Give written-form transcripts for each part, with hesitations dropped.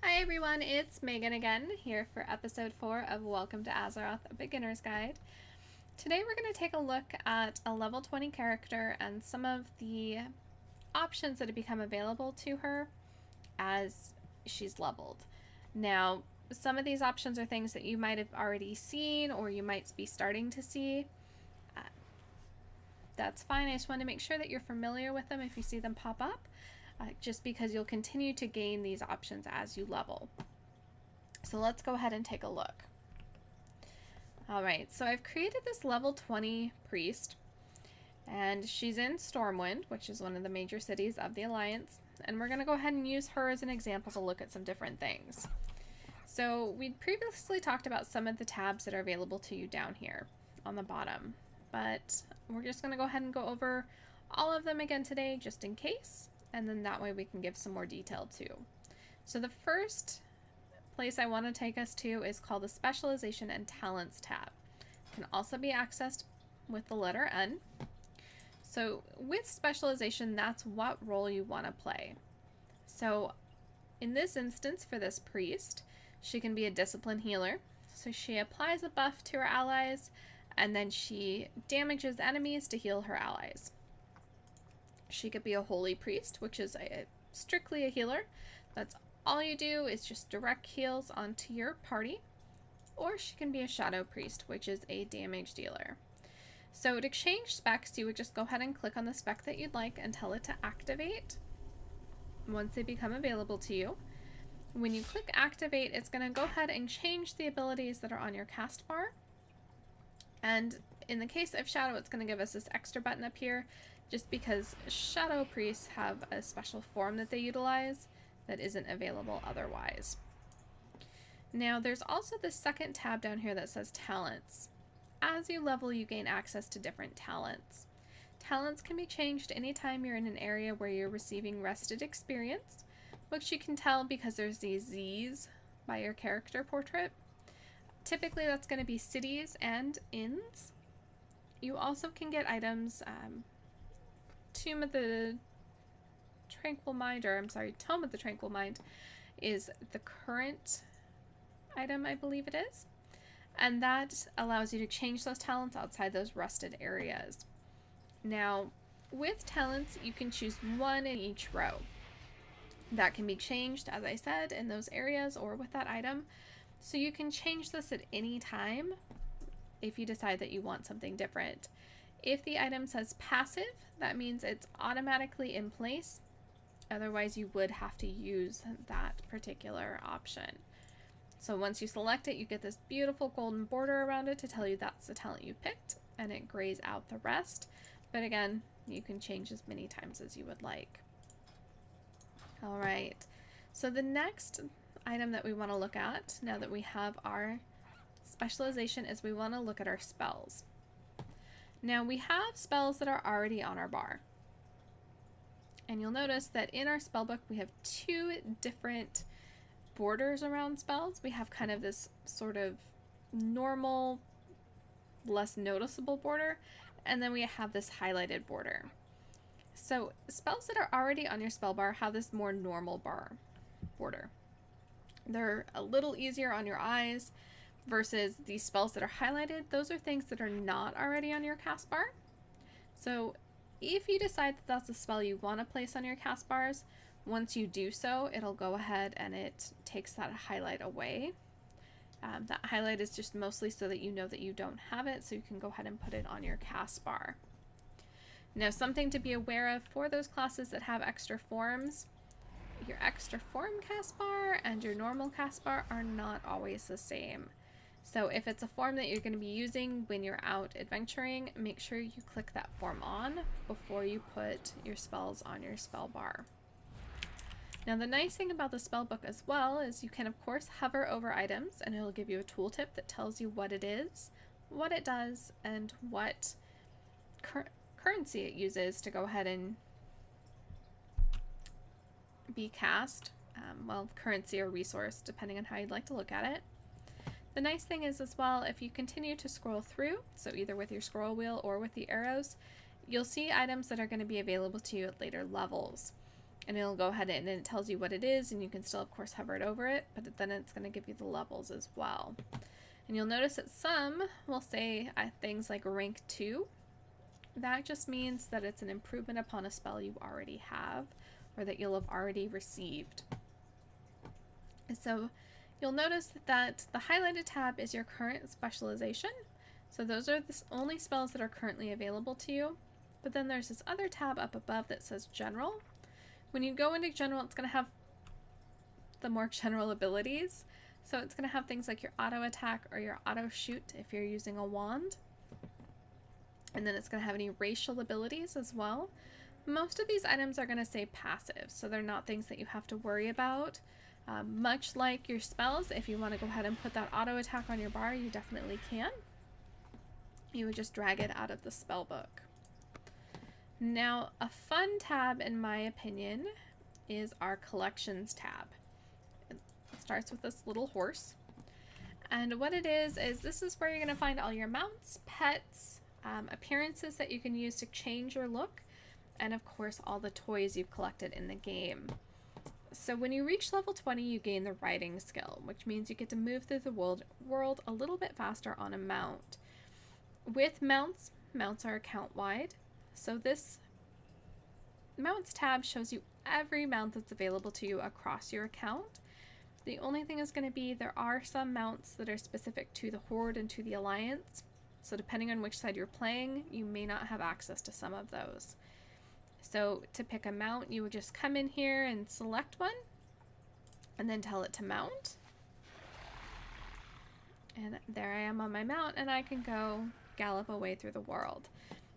Hi everyone, it's Megan again, here for episode 4 of Welcome to Azeroth, a Beginner's Guide. Today we're going to take a look at a level 20 character and some of the options that have become available to her as she's leveled. Now, some of these options are things that you might have already seen or you might be starting to see. That's fine, I just want to make sure that you're familiar with them if you see them pop up. Just because you'll continue to gain these options as you level. So let's go ahead and take a look. Alright, so I've created this level 20 priest, and she's in Stormwind, which is one of the major cities of the Alliance, and we're going to go ahead and use her as an example to look at some different things. So we'd previously talked about some of the tabs that are available to you down here on the bottom, but we're just going to go ahead and go over all of them again today just in case. And then that way we can give some more detail too. So the first place I want to take us to is called the Specialization and Talents tab. It can also be accessed with the letter N. So with Specialization, that's what role you want to play. So in this instance, for this priest, she can be a discipline healer. So she applies a buff to her allies, and then she damages enemies to heal her allies. She could be a holy priest, which is strictly a healer. That's all you do is just direct heals onto your party. Or she can be a shadow priest, which is a damage dealer. So to change specs, you would just go ahead and click on the spec that you'd like and tell it to activate once they become available to you. When you click activate, it's going to go ahead and change the abilities that are on your cast bar. And in the case of shadow, it's going to give us this extra button up here, just because shadow priests have a special form that they utilize that isn't available otherwise. Now there's also this second tab down here that says talents. As you level, you gain access to different talents. Talents can be changed anytime you're in an area where you're receiving rested experience, which you can tell because there's these Z's by your character portrait. Typically that's going to be cities and inns. You also can get items, Tome of the Tranquil Mind is the current item, I believe it is. And that allows you to change those talents outside those rested areas. Now, with talents, you can choose one in each row. That can be changed, as I said, in those areas or with that item. So you can change this at any time if you decide that you want something different. If the item says passive, that means it's automatically in place. Otherwise, you would have to use that particular option. So once you select it, you get this beautiful golden border around it to tell you that's the talent you picked, and it grays out the rest. But again, you can change as many times as you would like. All right, so the next item that we want to look at, now that we have our specialization, is we want to look at our spells. Now we have spells that are already on our bar. And you'll notice that in our spell book we have two different borders around spells. We have kind of this sort of normal, less noticeable border, and then we have this highlighted border. So spells that are already on your spell bar have this more normal border. They're a little easier on your eyes, versus these spells that are highlighted. Those are things that are not already on your cast bar. So if you decide that that's a spell you want to place on your cast bars, once you do so, it'll go ahead and it takes that highlight away. That highlight is just mostly so that you know that you don't have it, so you can go ahead and put it on your cast bar. Now, something to be aware of for those classes that have extra forms, your extra form cast bar and your normal cast bar are not always the same. So if it's a form that you're going to be using when you're out adventuring, make sure you click that form on before you put your spells on your spell bar. Now the nice thing about the spellbook as well is you can of course hover over items and it'll give you a tooltip that tells you what it is, what it does, and what currency it uses to go ahead and be cast. Well, currency or resource, depending on how you'd like to look at it. The nice thing is as well, if you continue to scroll through, so either with your scroll wheel or with the arrows, you'll see items that are going to be available to you at later levels. and it'll go ahead and it tells you what it is, and you can still of course hover it over it, but then it's going to give you the levels as well. And you'll notice that some will say things like rank 2. That just means that it's an improvement upon a spell you already have or that you'll have already received. And so you'll notice that the highlighted tab is your current specialization. So those are the only spells that are currently available to you. But then there's this other tab up above that says General. When you go into General, it's going to have the more general abilities. So it's going to have things like your auto attack or your auto shoot if you're using a wand. And then it's going to have any racial abilities as well. Most of these items are going to say passive, so they're not things that you have to worry about. Much like your spells, if you want to go ahead and put that auto attack on your bar, you definitely can. You would just drag it out of the spell book. Now, a fun tab, in my opinion, is our collections tab. It starts with this little horse. And what it is this is where you're going to find all your mounts, pets, appearances that you can use to change your look, and of course all the toys you've collected in the game. So when you reach level 20, you gain the riding skill, which means you get to move through the world a little bit faster on a mount. With mounts are account wide, so this mounts tab shows you every mount that's available to you across your account. The only thing is going to be there are some mounts that are specific to the Horde and to the Alliance, so depending on which side you're playing, you may not have access to some of those. So to pick a mount, you would just come in here and select one, and then tell it to mount. And there I am on my mount, and I can go gallop away through the world.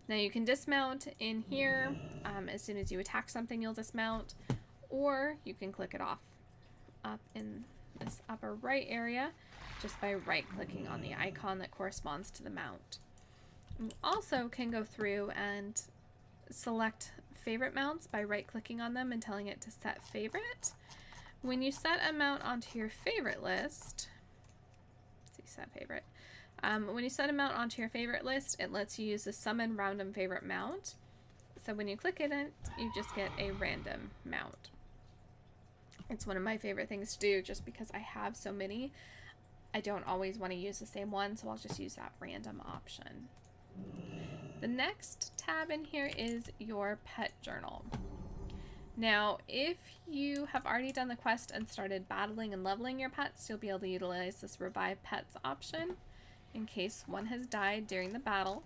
Now you can dismount in here. As soon as you attack something, you'll dismount, or you can click it off up in this upper right area just by right-clicking on the icon that corresponds to the mount. You also can go through and select favorite mounts by right-clicking on them and telling it to set favorite. When you set a mount onto your favorite list, let's see, set favorite. When you set a mount onto your favorite list, it lets you use the summon random favorite mount. So when you click it, you just get a random mount. It's one of my favorite things to do just because I have so many. I don't always want to use the same one, so I'll just use that random option. The next tab in here is your pet journal. Now, if you have already done the quest and started battling and leveling your pets, you'll be able to utilize this revive pets option in case one has died during the battle.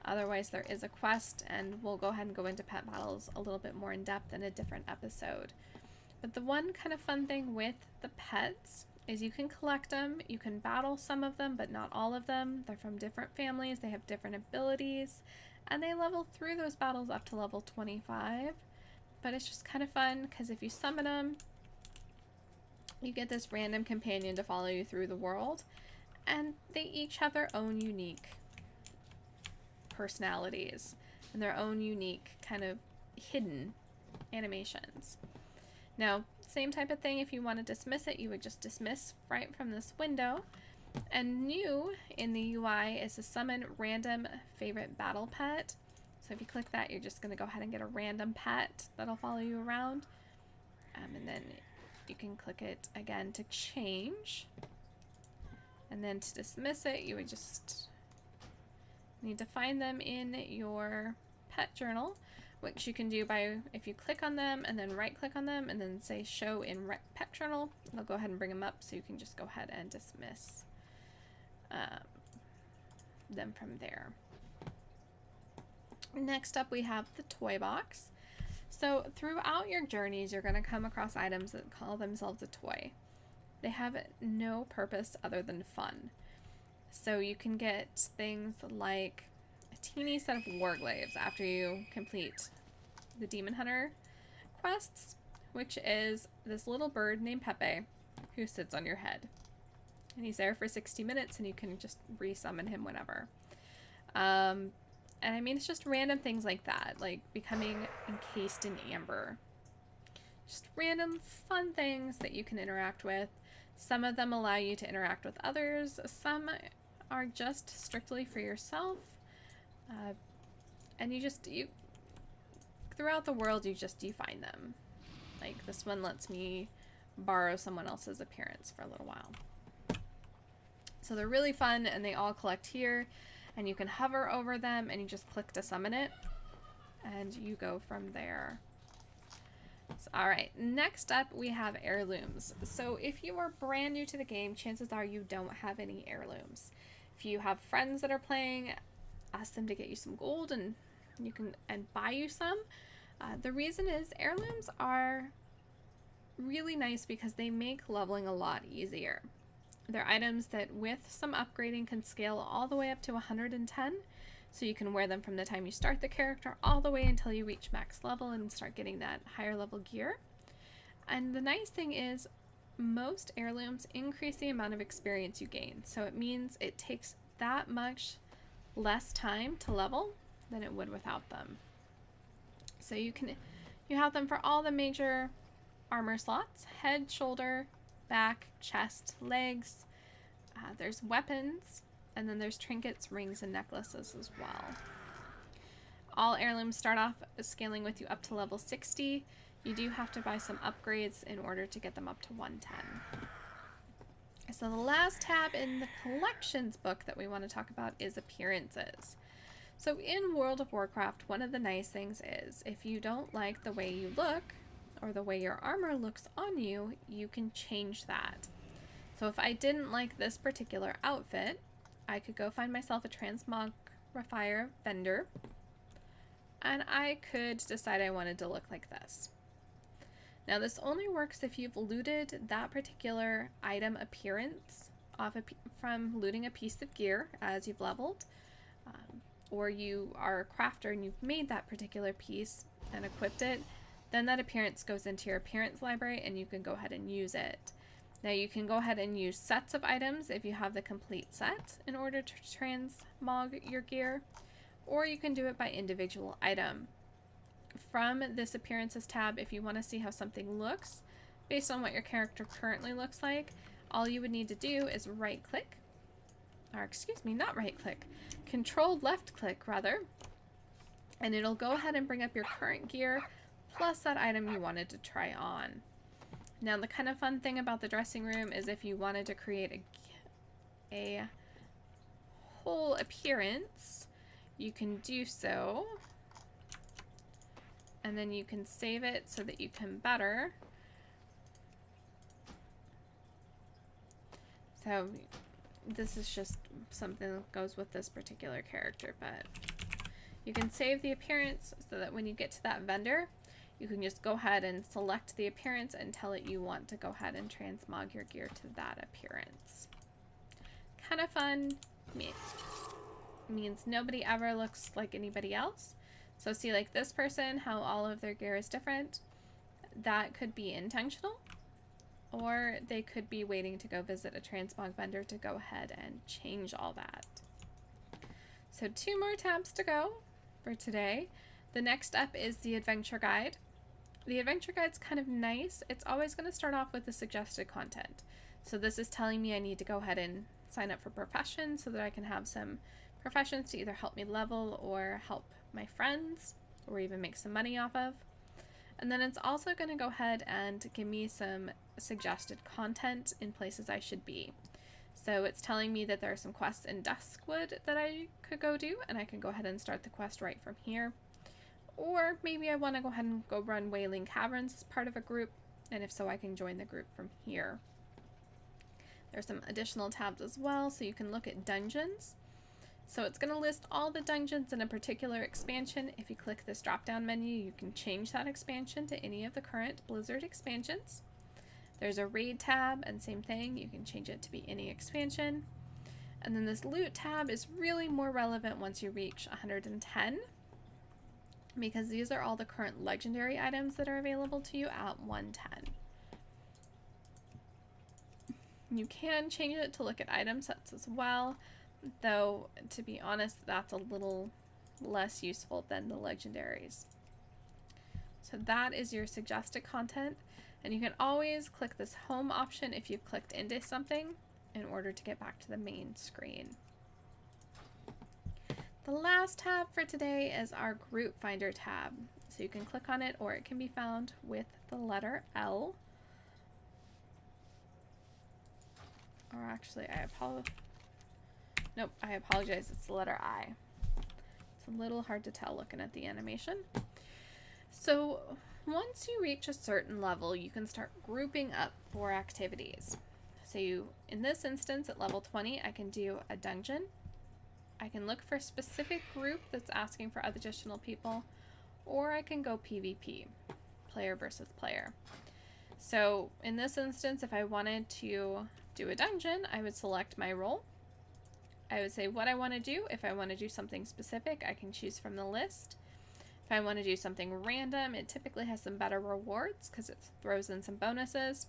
Otherwise, there is a quest, and we'll go ahead and go into pet battles a little bit more in depth in a different episode. But the one kind of fun thing with the pets is you can collect them, you can battle some of them, but not all of them. They're from different families, they have different abilities, and they level through those battles up to level 25. But it's just kind of fun, because if you summon them, you get this random companion to follow you through the world, and they each have their own unique personalities, and their own unique kind of hidden animations. Now, same type of thing, if you want to dismiss it, you would just dismiss right from this window. And new in the UI is to summon random favorite battle pet. So if you click that, you're just going to go ahead and get a random pet that'll follow you around. And then you can click it again to change. And then to dismiss it, you would just need to find them in your pet journal, which you can do by, if you click on them and then right click on them and then say show in pet journal, it'll go ahead and bring them up, so you can just go ahead and dismiss them from there. Next up, we have the toy box. So throughout your journeys, you're going to come across items that call themselves a toy. They have no purpose other than fun. So you can get things like a teeny set of warglaives after you complete the Demon Hunter quests, which is this little bird named Pepe who sits on your head. And he's there for 60 minutes, and you can just resummon him whenever. And I mean, it's just random things like that, like becoming encased in amber. Just random fun things that you can interact with. Some of them allow you to interact with others. Some are just strictly for yourself. And you throughout the world, you find them. Like this one lets me borrow someone else's appearance for a little while. So they're really fun, and they all collect here, and you can hover over them and you just click to summon it, and you go from there. So, all right, next up we have heirlooms. So if you are brand new to the game, chances are you don't have any heirlooms. If you have friends that are playing, ask them to get you some gold and you can buy you some. The reason is heirlooms are really nice because they make leveling a lot easier. They're items that with some upgrading can scale all the way up to 110, so you can wear them from the time you start the character all the way until you reach max level and start getting that higher level gear. And the nice thing is most heirlooms increase the amount of experience you gain, so it means it takes that much less time to level than it would without them. So you have them for all the major armor slots: head, shoulder, back, chest, legs. There's weapons, and then there's trinkets, rings, and necklaces as well. All heirlooms start off scaling with you up to level 60. You do have to buy some upgrades in order to get them up to 110. So the last tab in the collections book that we want to talk about is appearances. So in World of Warcraft, one of the nice things is if you don't like the way you look or the way your armor looks on you, you can change that. So if I didn't like this particular outfit, I could go find myself a transmogrifier vendor, and I could decide I wanted to look like this. Now this only works if you've looted that particular item appearance from looting a piece of gear as you've leveled, or you are a crafter and you've made that particular piece and equipped it. Then that appearance goes into your appearance library and you can go ahead and use it. Now you can go ahead and use sets of items if you have the complete set in order to transmog your gear, or you can do it by individual item. From this appearances tab, if you want to see how something looks based on what your character currently looks like, all you would need to do is right click, or excuse me, not right click, control left click rather, and it'll go ahead and bring up your current gear plus that item you wanted to try on. Now the kind of fun thing about the dressing room is if you wanted to create a whole appearance, you can do so, and then you can save it so that you can better. So this is just something that goes with this particular character, but you can save the appearance so that when you get to that vendor, you can just go ahead and select the appearance and tell it you want to go ahead and transmog your gear to that appearance. Kind of fun. Means nobody ever looks like anybody else. So see, like this person, how all of their gear is different. That could be intentional, or they could be waiting to go visit a transmog vendor to go ahead and change all that. So 2 more tabs to go for today. The next up is the adventure guide. The adventure guide's kind of nice. It's always going to start off with the suggested content. So this is telling me I need to go ahead and sign up for professions so that I can have some professions to either help me level or help my friends or even make some money off of. And then it's also going to go ahead and give me some suggested content in places I should be. So it's telling me that there are some quests in Duskwood that I could go do, and I can go ahead and start the quest right from here. Or maybe I want to go ahead and go run Wailing Caverns as part of a group, and if so, I can join the group from here. There's some additional tabs as well, so you can look at dungeons. So it's going to list all the dungeons in a particular expansion. If you click this drop-down menu, you can change that expansion to any of the current Blizzard expansions. There's a raid tab, and same thing, you can change it to be any expansion. And then this loot tab is really more relevant once you reach 110, because these are all the current legendary items that are available to you at 110. You can change it to look at item sets as well, though to be honest, that's a little less useful than the legendaries. So that is your suggested content, and you can always click this home option if you've clicked into something in order to get back to the main screen. The last tab for today is our Group Finder tab. So you can click on it, or it can be found with the letter L. Or actually, I apologize, it's the letter I. It's a little hard to tell looking at the animation. So once you reach a certain level, you can start grouping up for activities. So in this instance, at level 20, I can do a dungeon. I can look for a specific group that's asking for additional people, or I can go PvP, player versus player. So in this instance, if I wanted to do a dungeon, I would select my role. I would say what I want to do. If I want to do something specific, I can choose from the list. If I want to do something random, it typically has some better rewards because it throws in some bonuses.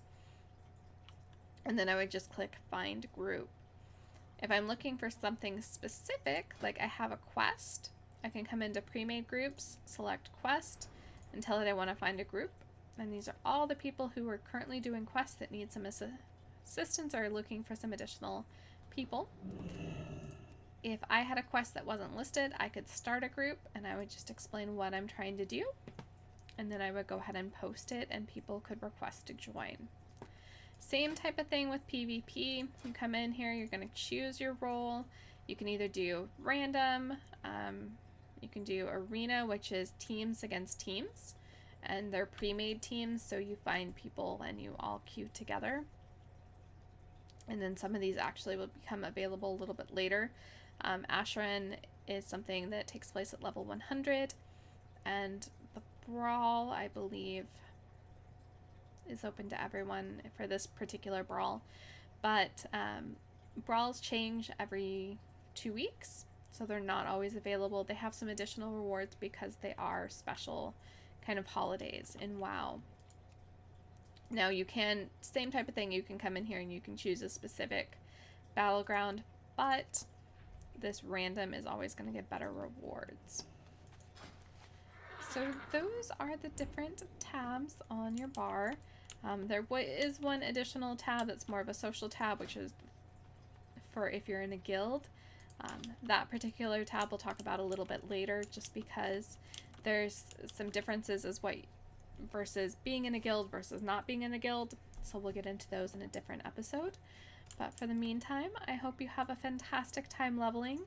And then I would just click Find Group. If I'm looking for something specific, like I have a quest, I can come into pre-made groups, select quest, and tell it I want to find a group. And these are all the people who are currently doing quests that need some assistance or are looking for some additional people. If I had a quest that wasn't listed, I could start a group and I would just explain what I'm trying to do. And then I would go ahead and post it and people could request to join. Same type of thing with PvP. You come in here, you're going to choose your role. You can either do random, you can do arena, which is teams against teams, and they're pre-made teams, so you find people and you all queue together. And then some of these actually will become available a little bit later. Asheron is something that takes place at level 100, and the Brawl, I believe, is open to everyone for this particular Brawl. But Brawls change every 2 weeks, so they're not always available. They have some additional rewards because they are special kind of holidays in WoW. Now you can, same type of thing, you can come in here and you can choose a specific battleground, but this random is always going to get better rewards. So those are the different tabs on your bar. There is one additional tab that's more of a social tab, which is for if you're in a guild. That particular tab we'll talk about a little bit later, just because there's some differences as what versus being in a guild versus not being in a guild. So we'll get into those in a different episode. But for the meantime, I hope you have a fantastic time leveling.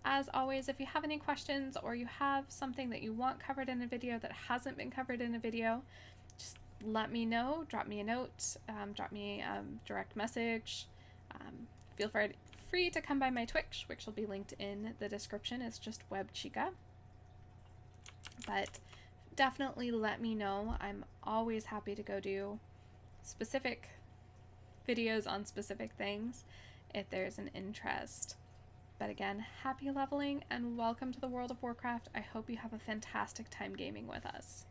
As always, if you have any questions or you have something that you want covered in a video that hasn't been covered in a video, just let me know. Drop me a note, drop me a direct message. Feel free to come by my Twitch, which will be linked in the description. It's just WebChica. But definitely let me know. I'm always happy to go do specific videos on specific things if there's an interest. But again, happy leveling and welcome to the World of Warcraft. I hope you have a fantastic time gaming with us.